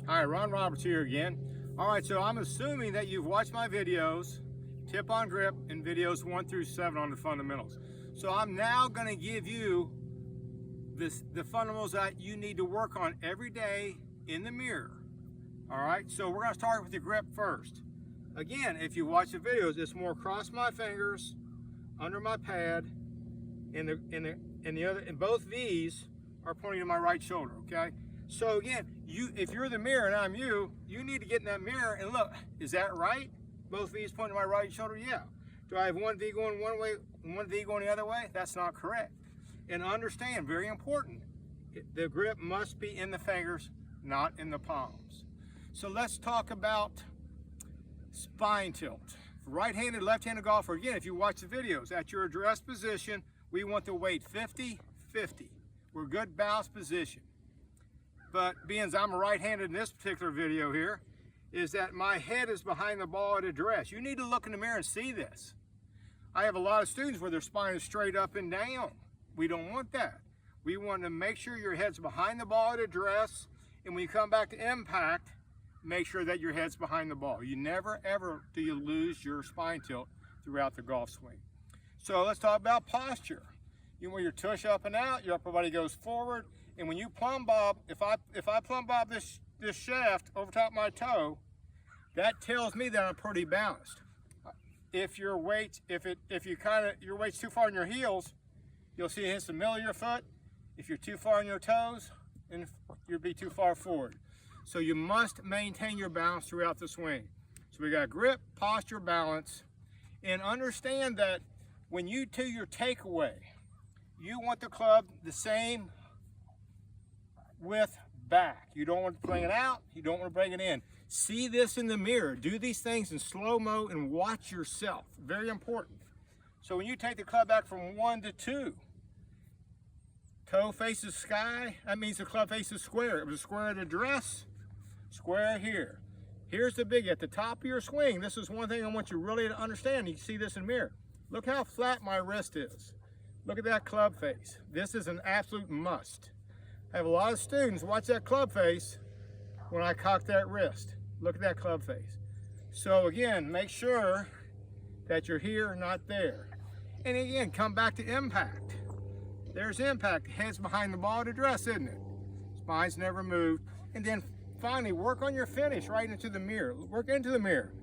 Hi, Ron Roberts here again. All right, so I'm assuming that you've watched my videos, tip on grip, and videos 1 through 7 on the fundamentals. So I'm now going to give you the fundamentals that you need to work on every day in the mirror. All right, so we're going to start with the grip first. Again, if you watch the videos, it's more across my fingers, under my pad, and both V's are pointing to my right shoulder. Okay. So again, if you're the mirror and I'm you need to get in that mirror and look, is that right? Both V's pointing to my right shoulder? Yeah. Do I have one V going one way and one V going the other way? That's not correct. And understand, very important, the grip must be in the fingers, not in the palms. So let's talk about spine tilt. Right-handed, left-handed golfer, again, if you watch the videos, at your address position, we want the weight 50-50. We're good balanced position. But being as I'm right-handed in this particular video here, is that my head is behind the ball at address. You need to look in the mirror and see this. I have a lot of students where their spine is straight up and down. We don't want that. We want to make sure your head's behind the ball at address, and when you come back to impact, make sure that your head's behind the ball. You never ever do you lose your spine tilt throughout the golf swing. So let's talk about posture. You want your tush up and out, your upper body goes forward, and when you plumb bob, if I plumb bob this shaft over top of my toe, that tells me that I'm pretty balanced. If your weight, your weight's too far in your heels, you'll see it hits the middle of your foot. If you're too far on your toes, then you'll be too far forward. So you must maintain your balance throughout the swing. So we got grip, posture, balance, and understand that when you do your takeaway, you want the club the same width back. You don't want to bring it out, you don't want to bring it in. See this in the mirror. Do these things in slow-mo and watch yourself. Very important. So when you take the club back from 1 to 2, toe faces sky, that means the club faces square. It was a square at address, square here. Here's the big, at the top of your swing, this is one thing I want you really to understand. You can see this in the mirror. Look how flat my wrist is. Look at that club face. This is an absolute must. I have a lot of students watch that club face when I cock that wrist. Look at that club face. So again, make sure that you're here, not there. And again, come back to impact. There's impact. Head's behind the ball at address, isn't it? Spine's never moved. And then finally, work on your finish right into the mirror. Work into the mirror.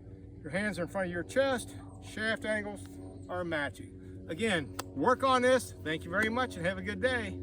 Your hands are in front of your chest. Shaft angles are matching. Again, work on this. Thank you very much and have a good day.